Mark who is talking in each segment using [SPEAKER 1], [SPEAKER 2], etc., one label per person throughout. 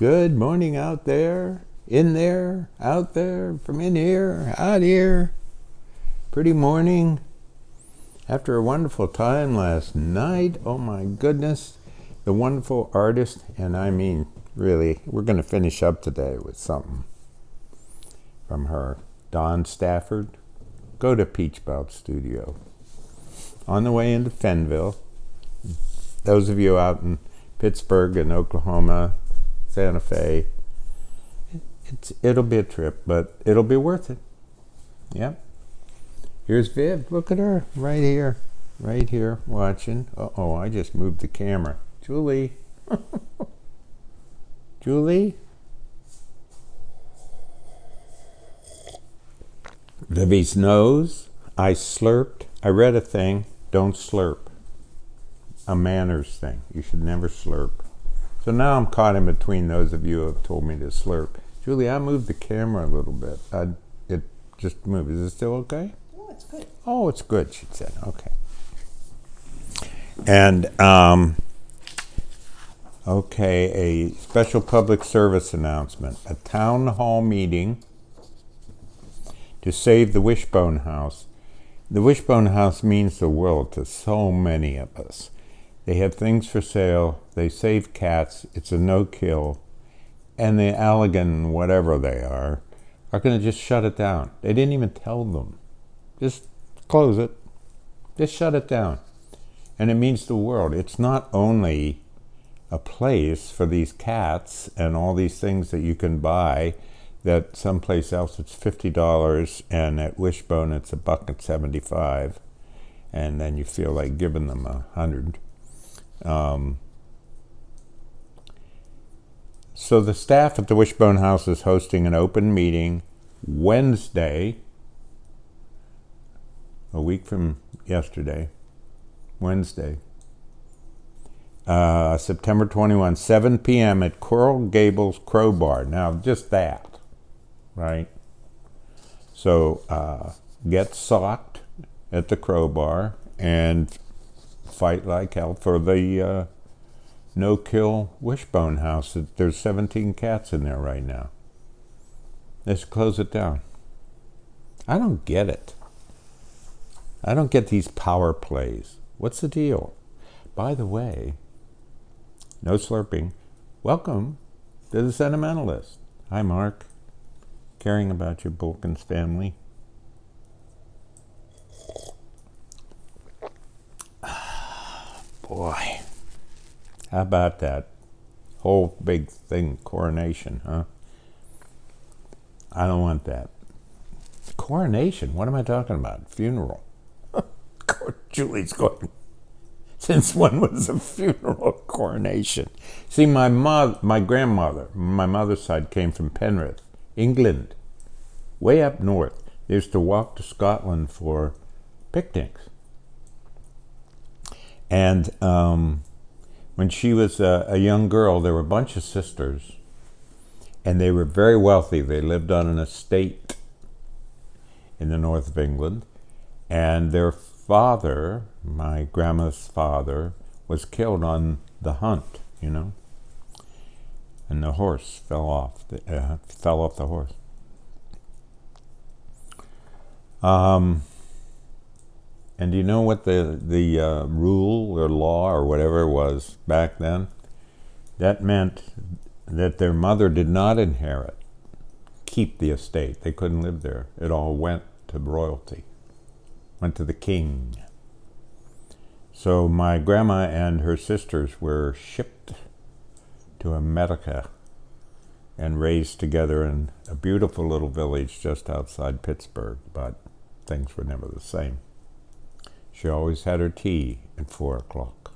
[SPEAKER 1] Good morning out there, in there, out there, from in here, out here. Pretty morning. After a wonderful time last night, oh my goodness, the wonderful artist, and I mean, really, we're going to finish up today with something from her. Dawn Stafford, go to Peach Belt Studio. On the way into Fenville, those of you out in Pittsburgh and Oklahoma, Santa Fe, it'll be a trip, but it'll be worth it. Yep. Here's Viv. Look at her right here, watching. Uh-oh, I just moved the camera. Julie. Julie? Vivi's nose. I slurped. I read a thing. Don't slurp. A manners thing. You should never slurp. So now I'm caught in between those of you who have told me to slurp. Julie, I moved the camera a little bit. It just moved. Is it still okay?
[SPEAKER 2] Oh, it's good.
[SPEAKER 1] Oh, it's good, she said. Okay. And, okay, a special public service announcement. A town hall meeting to save the Wishbone House. The Wishbone House means the world to so many of us. They have things for sale. They save cats. It's a no-kill. And the Allegan, whatever they are going to just shut it down. They didn't even tell them. Just close it. Just shut it down. And it means the world. It's not only a place for these cats and all these things that you can buy that someplace else it's $50 and at Wishbone it's $1.75, and then you feel like giving them $100. So the staff at the Wishbone House is hosting an open meeting Wednesday, a week from yesterday, Wednesday, September 21, 7 p.m. at Coral Gables Crowbar. Now, just that, right? So get socked at the Crowbar and fight like hell for the no-kill Wishbone House. There's 17 cats in there right now. Let's close it down. I don't get it. I don't get these power plays. What's the deal? By the way, no slurping. Welcome to the Sentimentalist. Hi, Mark. Caring about your Bulkins family. Boy, how about that whole big thing, coronation, huh? I don't want that. Coronation? What am I talking about? Funeral. Julie's going, since when was a funeral coronation? See, my grandmother, my mother's side came from Penrith, England, way up north. They used to walk to Scotland for picnics. And when she was a young girl, there were a bunch of sisters, and they were very wealthy. They lived on an estate in the north of England, and their father, my grandma's father, was killed on the hunt, and the horse fell off the horse. And do you know what the rule or law or whatever it was back then? That meant that their mother did not keep the estate. They couldn't live there. It all went to royalty, went to the king. So my grandma and her sisters were shipped to America and raised together in a beautiful little village just outside Pittsburgh, but things were never the same. She always had her tea at 4 o'clock.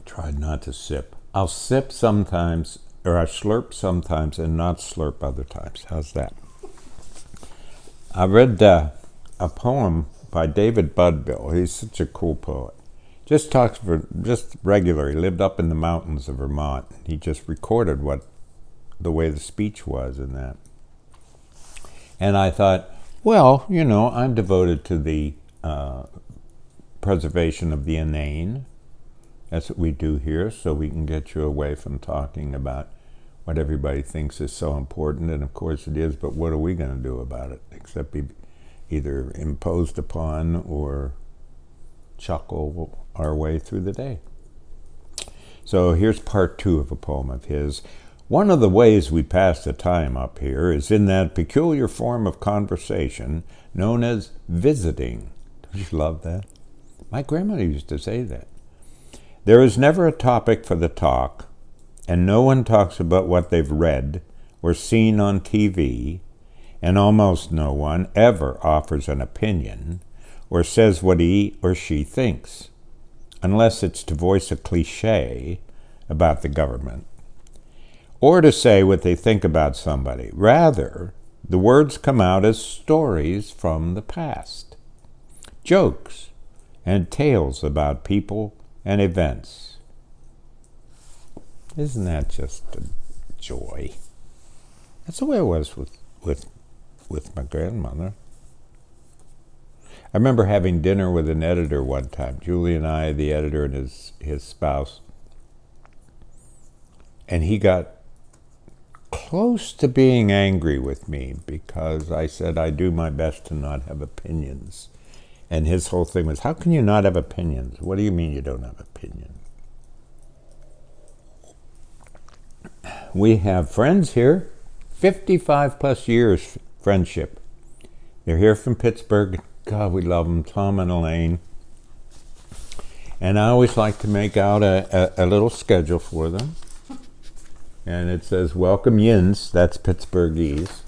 [SPEAKER 1] Tried not to sip. I'll sip sometimes, or I slurp sometimes and not slurp other times. How's that? I read a poem by David Budbill. He's such a cool poet. Just regular. He lived up in the mountains of Vermont. He just recorded the way the speech was in that. And I thought, well, I'm devoted to the preservation of the inane. That's what we do here, so we can get you away from talking about what everybody thinks is so important, and of course it is, but what are we going to do about it, except be either imposed upon or chuckle our way through the day. So here's part 2 of a poem of his. One of the ways we pass the time up here is in that peculiar form of conversation known as visiting. Don't you love that? My grandmother used to say that. There is never a topic for the talk, and no one talks about what they've read or seen on TV, and almost no one ever offers an opinion or says what he or she thinks, unless it's to voice a cliché about the government, or to say what they think about somebody. Rather, the words come out as stories from the past, jokes and tales about people and events. Isn't that just a joy? That's the way it was with my grandmother. I remember having dinner with an editor one time, Julie and I, the editor, and his spouse, and he got close to being angry with me because I said I do my best to not have opinions. And his whole thing was, how can you not have opinions? What do you mean you don't have opinions? We have friends here, 55 plus years friendship. They're here from Pittsburgh. God, we love them, Tom and Elaine. And I always like to make out a little schedule for them. And it says, welcome yins, that's Pittsburghese.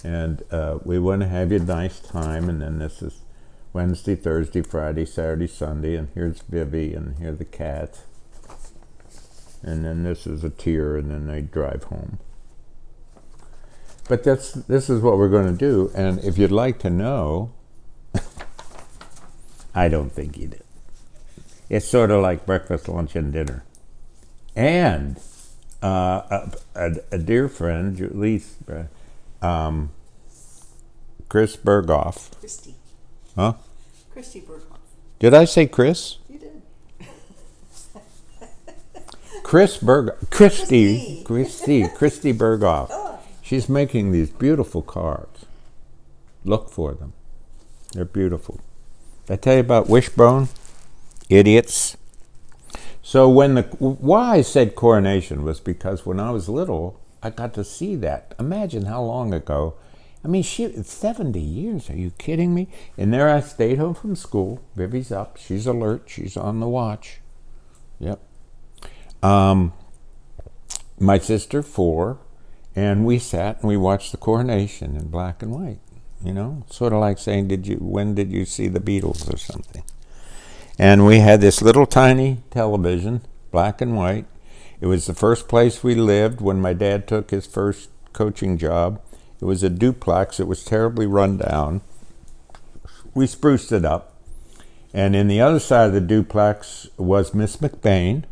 [SPEAKER 1] And we want to have you a nice time. And then this is Wednesday, Thursday, Friday, Saturday, Sunday, and here's Vivi, and here are the cats. And then this is a tear, and then they drive home. But this is what we're going to do, and if you'd like to know, I don't think you did. It's sort of like breakfast, lunch, and dinner. And a dear friend, Julie's, Chris Berghoff.
[SPEAKER 2] Christy.
[SPEAKER 1] Huh?
[SPEAKER 2] Christy Berghoff.
[SPEAKER 1] Did I say Chris?
[SPEAKER 2] You did.
[SPEAKER 1] Christy Berghoff.
[SPEAKER 2] Oh.
[SPEAKER 1] She's making these beautiful cards. Look for them. They're beautiful. Did I tell you about Wishbone? Idiots. So why I said coronation was because when I was little, I got to see that. Imagine how long ago. I mean, 70 years, are you kidding me? And there I stayed home from school. Vivi's up, she's alert, she's on the watch. Yep. My sister, 4, and we sat and we watched the coronation in black and white. You know, sort of like saying, when did you see the Beatles or something? And we had this little tiny television, black and white. It was the first place we lived when my dad took his first coaching job. It was a duplex. It was terribly run down. We spruced it up. And in the other side of the duplex was Miss McBain.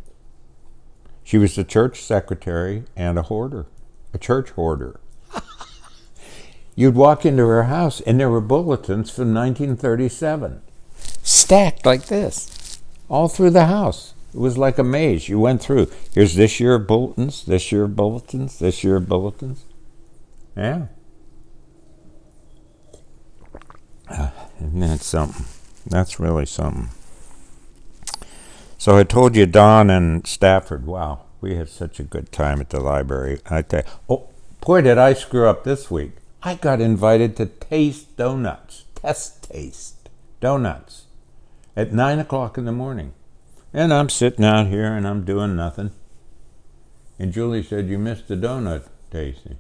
[SPEAKER 1] She was the church secretary and a hoarder, a church hoarder. You'd walk into her house and there were bulletins from 1937, stacked like this, all through the house. It was like a maze. You went through. Here's this year of bulletins, this year of bulletins, this year of bulletins. Yeah. Isn't that something? That's really something. So I told you Don and Stafford, wow, we had such a good time at the library. I tell you, oh, boy, did I screw up this week. I got invited to taste donuts, taste donuts at 9 o'clock in the morning. And I'm sitting out here and I'm doing nothing. And Julie said, you missed the donut tasting.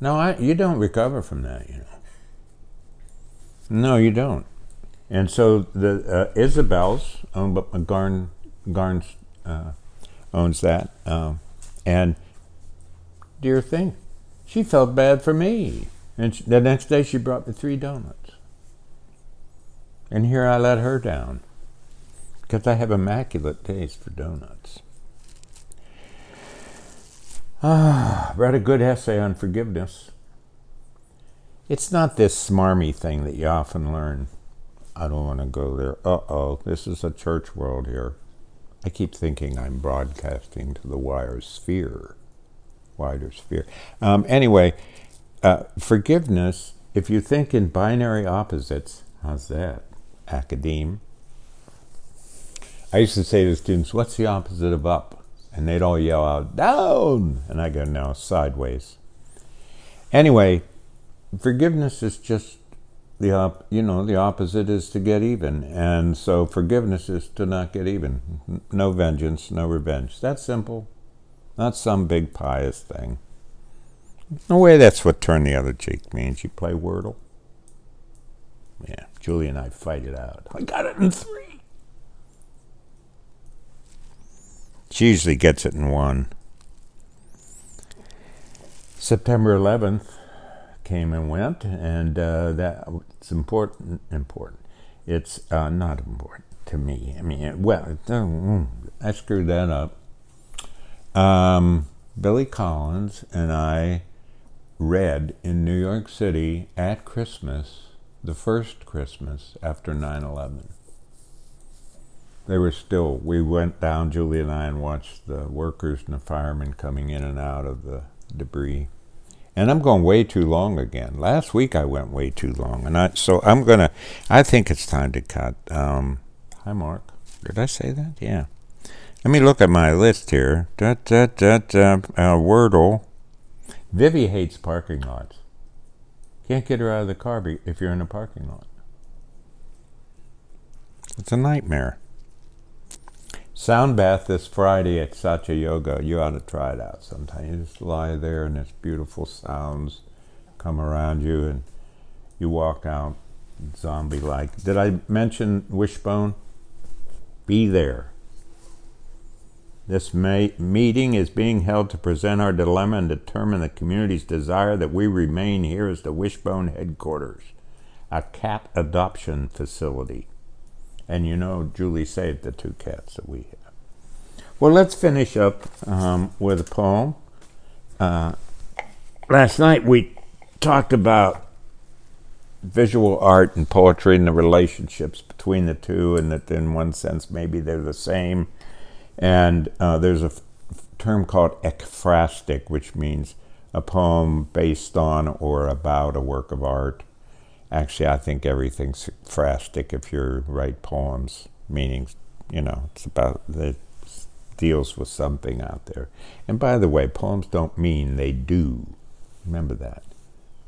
[SPEAKER 1] No, you don't recover from that, you know. No, you don't. And so the Isabel's owned, but Garns owns that. And dear thing, she felt bad for me. And the next day she brought me 3 donuts. And here I let her down because I have immaculate taste for donuts. Read a good essay on forgiveness. It's not this smarmy thing that you often learn. I don't want to go there. Uh-oh, this is a church world here. I keep thinking I'm broadcasting to the wider sphere. Anyway, forgiveness, if you think in binary opposites, how's that, academe? I used to say to students, what's the opposite of up? And they'd all yell out, down! And I go, no, sideways. Anyway, forgiveness is just the opposite is to get even. And so forgiveness is to not get even. No vengeance, no revenge. That's simple. Not some big pious thing. No way that's what turn the other cheek means. You play Wordle? Yeah, Julie and I fight it out. I got it in 3. She usually gets it in 1. September 11th came and went, and it's important. It's not important to me. I mean, I screwed that up. Billy Collins and I read in New York City at Christmas, the first Christmas after 9/11. We went down, Julie and I, and watched the workers and the firemen coming in and out of the debris. And I'm going way too long again. Last week I went way too long. And I think it's time to cut. Hi, Mark. Did I say that? Yeah. Let me look at my list here. Wordle. Vivi hates parking lots. Can't get her out of the car if you're in a parking lot. It's a nightmare. Sound bath this Friday at Satya Yoga. You ought to try it out sometime. You just lie there and there's beautiful sounds come around you and you walk out zombie-like. Did I mention Wishbone? Be there. This meeting is being held to present our dilemma and determine the community's desire that we remain here as the Wishbone headquarters, a cat adoption facility. And Julie saved the 2 cats that we have. Well, let's finish up with a poem. Last night we talked about visual art and poetry and the relationships between the two, and that in one sense maybe they're the same. And there's a term called ekphrastic, which means a poem based on or about a work of art. Actually, I think everything's ekphrastic if you write poems, meaning, it's about, it deals with something out there. And by the way, poems don't mean, they do. Remember that.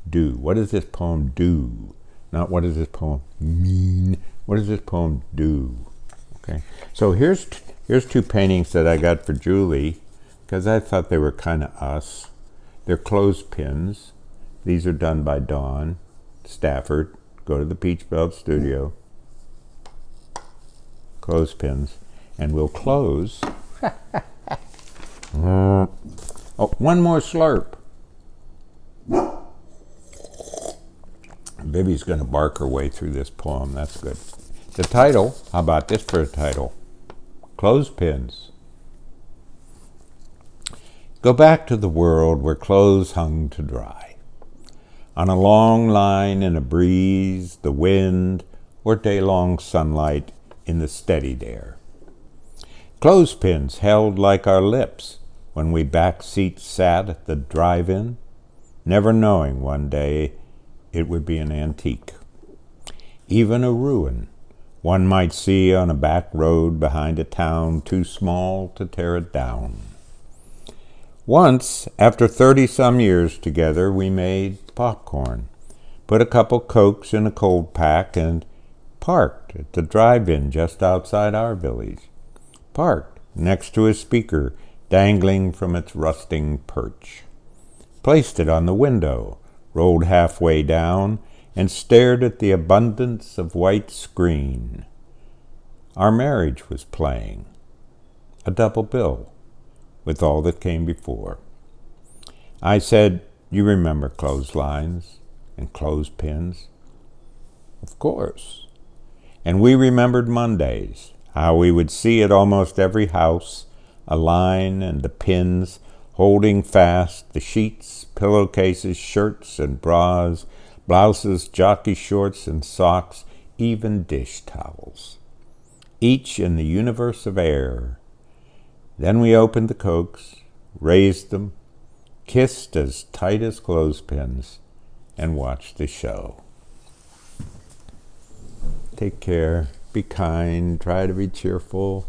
[SPEAKER 1] Do. What does this poem do? Not what does this poem mean? What does this poem do? Okay. So here's 2 paintings that I got for Julie, because I thought they were kind of us. They're clothespins. These are done by Dawn Stafford. Go to the Peach Belt Studio. Clothespins. And we'll close. Oh, one more slurp. Vivi's going to bark her way through this poem. That's good. The title, how about this for a title? Clothespins. Go back to the world where clothes hung to dry. On a long line in a breeze, the wind, or day-long sunlight in the steadied air. Clothespins held like our lips when we backseat sat at the drive-in, never knowing one day it would be an antique. Even a ruin one might see on a back road behind a town too small to tear it down. Once, after 30-some years together, we made popcorn, put a couple Cokes in a cold pack, and parked at the drive-in just outside our village. Parked next to a speaker dangling from its rusting perch. Placed it on the window, rolled halfway down, and stared at the abundance of white screen. Our marriage was playing, a double bill, with all that came before. I said, you remember clotheslines and clothespins? Of course. And we remembered Mondays, how we would see at almost every house a line and the pins holding fast the sheets, pillowcases, shirts and bras, blouses, jockey shorts and socks even dish towels, each in the universe of air. Then we opened the cokes, raised them, kissed as tight as clothespins, and watched the show. Take care, be kind, try to be cheerful.